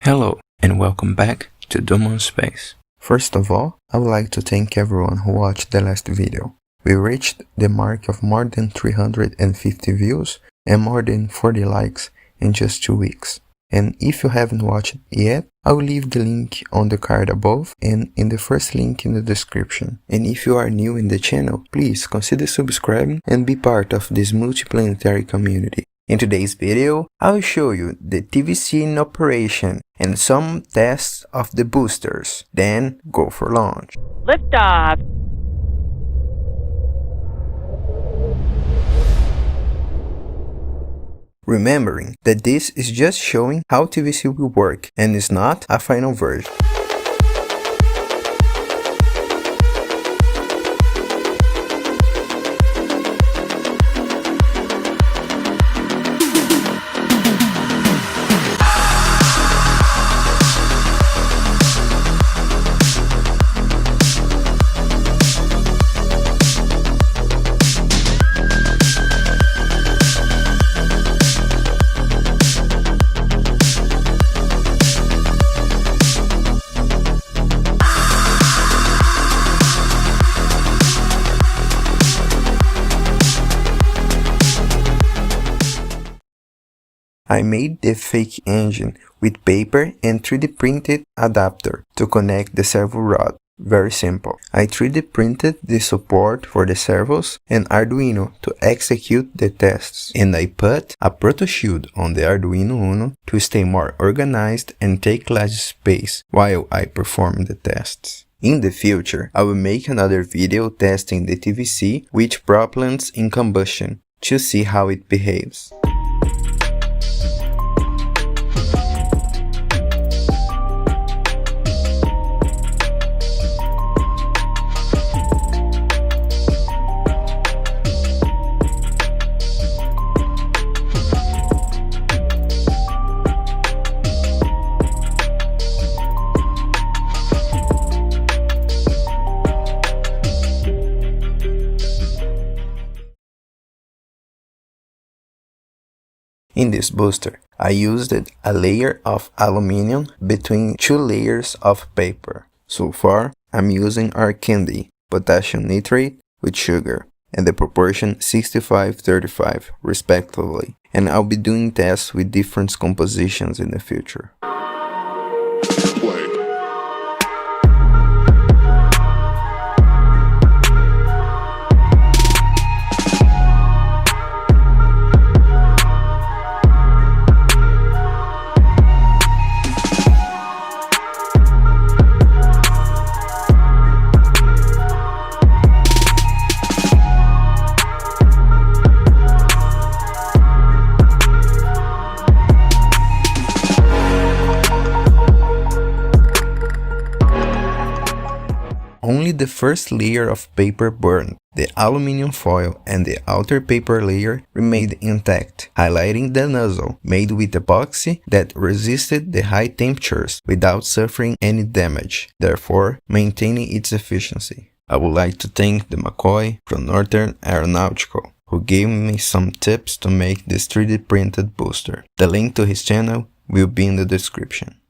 Hello and welcome back to Dumont.Space. First of all, I would like to thank everyone who watched the last video. We reached the mark of more than 350 views and more than 40 likes in just 2 weeks. And if you haven't watched it yet, I will leave the link on the card above and in the first link in the description. And if you are new in the channel, please consider subscribing and be part of this multiplanetary community. In today's video, I will show you the TVC in operation and some tests of the boosters, then go for launch. Liftoff! Remembering that this is just showing how TVC will work and is not a final version. I made the fake engine with paper and 3D printed adapter to connect the servo rod. Very simple. I 3D printed the support for the servos and Arduino to execute the tests, and I put a proto shield on the Arduino Uno to stay more organized and take less space while I perform the tests. In the future, I will make another video testing the TVC with propellants in combustion to see how it behaves. In this booster, I used a layer of aluminum between 2 layers of paper. So far, I'm using our candy, potassium nitrate with sugar, and the proportion 65-35 respectively. And I'll be doing tests with different compositions in the future. Only the first layer of paper burned. The aluminum foil and the outer paper layer remained intact, highlighting the nozzle made with epoxy that resisted the high temperatures without suffering any damage, therefore maintaining its efficiency. I would like to thank the McCoy from Northern Aeronautical, who gave me some tips to make this 3D printed booster. The link to his channel will be in the description.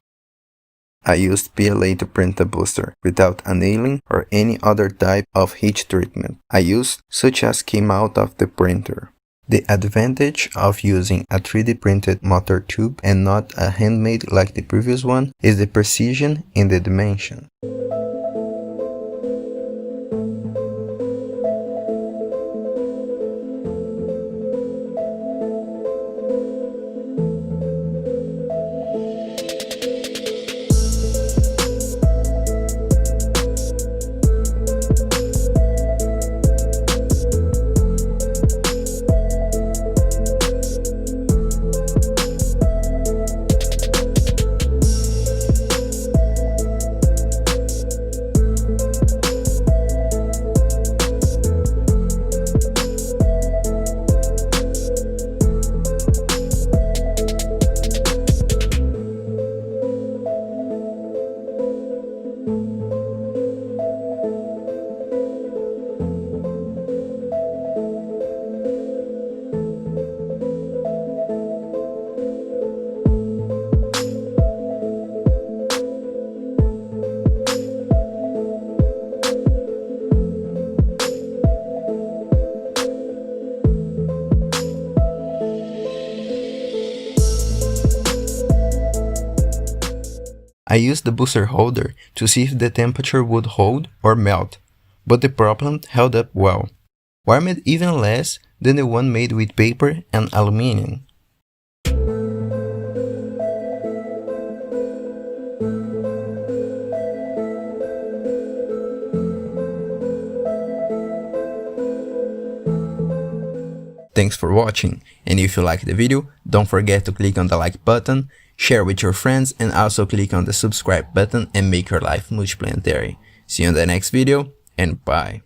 I used PLA to print the booster without annealing or any other type of heat treatment I used, such as came out of the printer. The advantage of using a 3D printed motor tube and not a handmade like the previous one is the precision in the dimension. I used the booster holder to see if the temperature would hold or melt, but the propellant held up well, warmed even less than the one made with paper and aluminum. Thanks for watching, and if you liked the video, don't forget to click on the like button, share with your friends, and also click on the subscribe button and make your life multiplanetary. See you in the next video, and bye!